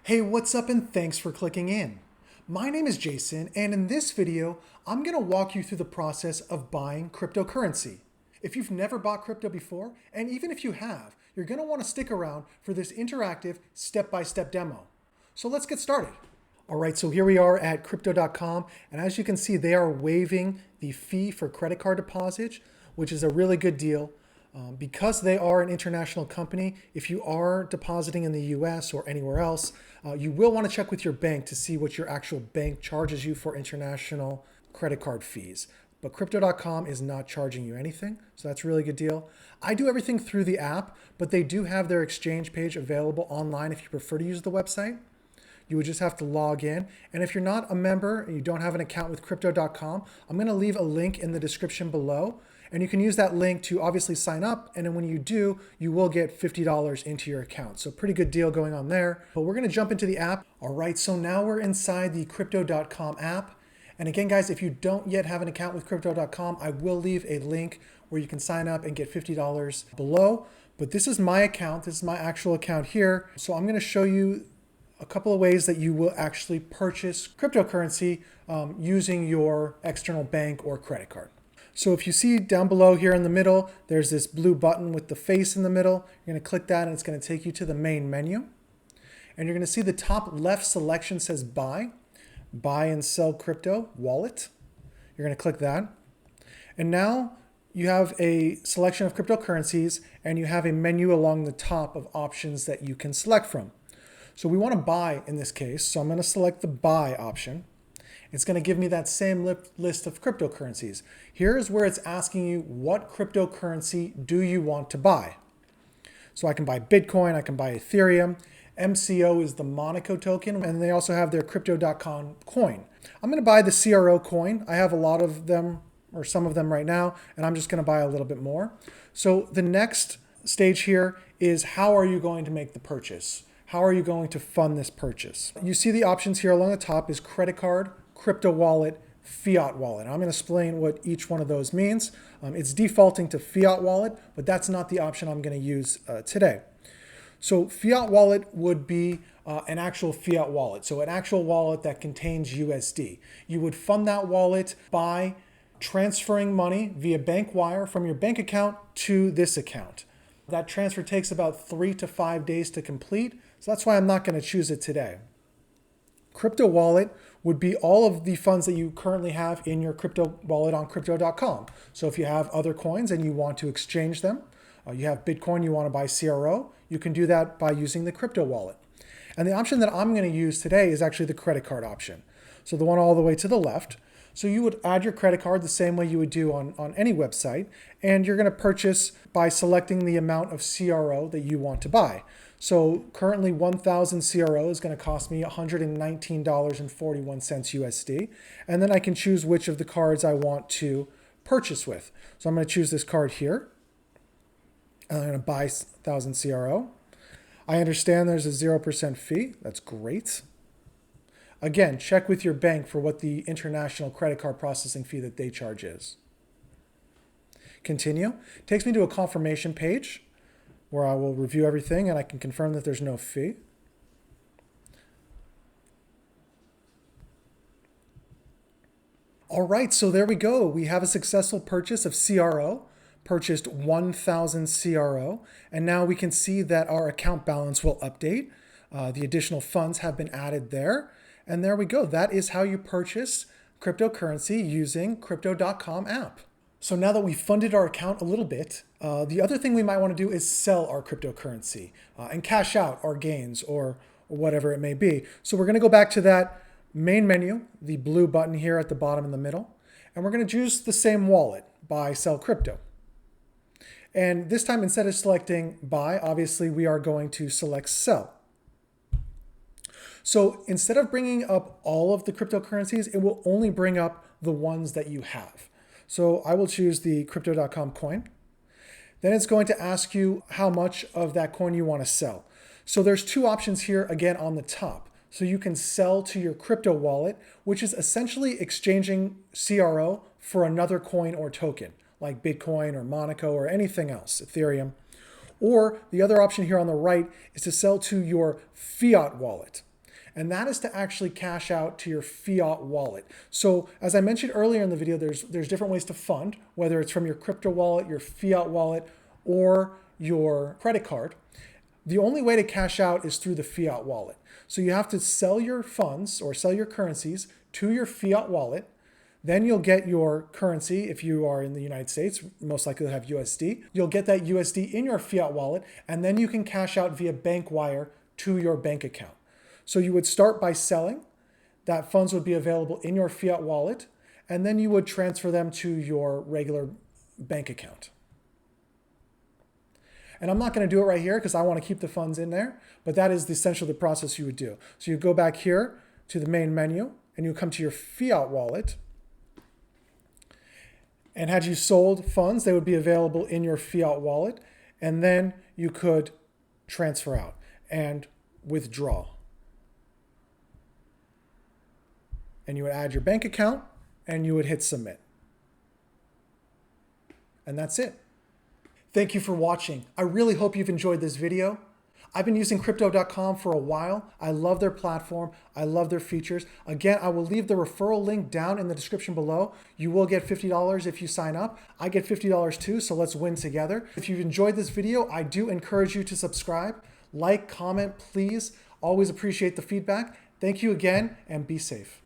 Hey, what's up and thanks for clicking in. My name is Jason, and in this video, I'm gonna walk you through the process of buying cryptocurrency. If you've never bought crypto before, and even if you have, you're gonna wanna stick around for this interactive step-by-step demo. So let's get started. All right, so here we are at crypto.com, and as you can see, they are waiving the fee for credit card deposits, which is a really good deal. Because they are an international company, if you are depositing in the US or anywhere else, you will want to check with your bank to see what your actual bank charges you for international credit card fees. But crypto.com is not charging you anything, so that's a really good deal. I do everything through the app, but they do have their exchange page available online if you prefer to use the website. You would just have to log in. And if you're not a member and you don't have an account with crypto.com, I'm going to leave a link in the description below. And you can use that link to obviously sign up. And then when you do, you will get $50 into your account. So pretty good deal going on there. But we're going to jump into the app. All right, so now we're inside the crypto.com app. And again, guys, if you don't yet have an account with crypto.com, I will leave a link where you can sign up and get $50 below. But this is my account. This is my actual account here. So I'm going to show you a couple of ways that you will actually purchase cryptocurrency using your external bank or credit card. So if you see down below here in the middle, there's this blue button with the face in the middle. You're going to click that and it's going to take you to the main menu. And you're going to see the top left selection says buy and sell crypto wallet. You're going to click that. And now you have a selection of cryptocurrencies and you have a menu along the top of options that you can select from. So we want to buy in this case. So I'm going to select the buy option. It's going to give me that same list of cryptocurrencies. Here's where it's asking you what cryptocurrency do you want to buy. So I can buy Bitcoin, I can buy Ethereum. MCO is the Monaco token, and they also have their crypto.com coin. I'm going to buy the CRO coin. I have a lot of them, or some of them right now, and I'm just going to buy a little bit more. So the next stage here is how are you going to make the purchase? How are you going to fund this purchase? You see the options here along the top is credit card, crypto wallet, fiat wallet. I'm going to explain what each one of those means. It's defaulting to fiat wallet, but that's not the option I'm going to use today. So fiat wallet would be an actual fiat wallet. So an actual wallet that contains USD. You would fund that wallet by transferring money via bank wire from your bank account to this account. That transfer takes about 3 to 5 days to complete. So that's why I'm not going to choose it today. Crypto wallet would be all of the funds that you currently have in your crypto wallet on crypto.com. So if you have other coins and you want to exchange them, you have Bitcoin, you want to buy CRO, you can do that by using the crypto wallet. And the option that I'm going to use today is actually the credit card option. So the one all the way to the left. So you would add your credit card the same way you would do on any website, and you're going to purchase by selecting the amount of CRO that you want to buy. So currently 1,000 CRO is going to cost me $119.41 USD, and then I can choose which of the cards I want to purchase with. So I'm going to choose this card here, and I'm going to buy 1,000 CRO. I understand there's a 0% fee. That's great. Again, check with your bank for what the international credit card processing fee that they charge is. Continue. Takes me to a confirmation page where I will review everything and I can confirm that there's no fee. All right, so there we go. We have a successful purchase of CRO, purchased 1,000 CRO, and now we can see that our account balance will update. The additional funds have been added there. And there we go. That is how you purchase cryptocurrency using crypto.com app. So now that we've funded our account a little bit, the other thing we might want to do is sell our cryptocurrency and cash out our gains or whatever it may be. So we're going to go back to that main menu, the blue button here at the bottom in the middle, and we're going to choose the same wallet, buy, sell crypto. And this time, instead of selecting buy, obviously we are going to select sell. So instead of bringing up all of the cryptocurrencies, it will only bring up the ones that you have. So I will choose the crypto.com coin. Then it's going to ask you how much of that coin you want to sell. So there's two options here again on the top. So you can sell to your crypto wallet, which is essentially exchanging CRO for another coin or token, like Bitcoin or Monaco or anything else, Ethereum. Or the other option here on the right is to sell to your fiat wallet. and that is to actually cash out to your fiat wallet. So as I mentioned earlier in the video, there's different ways to fund, whether it's from your crypto wallet, your fiat wallet, or your credit card. The only way to cash out is through the fiat wallet. So you have to sell your funds or sell your currencies to your fiat wallet. Then you'll get your currency. If you are in the United States, most likely you'll have USD. You'll get that USD in your fiat wallet, and then you can cash out via bank wire to your bank account. So you would start by selling. That funds would be available in your fiat wallet, and then you would transfer them to your regular bank account. And I'm not going to do it right here because I want to keep the funds in there, but that is essentially the process you would do. So you go back here to the main menu, and you come to your fiat wallet. And had you sold funds, they would be available in your fiat wallet, and then you could transfer out and withdraw. And you would add your bank account, and you would hit submit. And that's it. Thank you for watching. I really hope you've enjoyed this video. I've been using Crypto.com for a while. I love their platform. I love their features. Again, I will leave the referral link down in the description below. You will get $50 if you sign up. I get $50 too, so let's win together. If you've enjoyed this video, I do encourage you to subscribe, like, comment, please. Always appreciate the feedback. Thank you again, and be safe.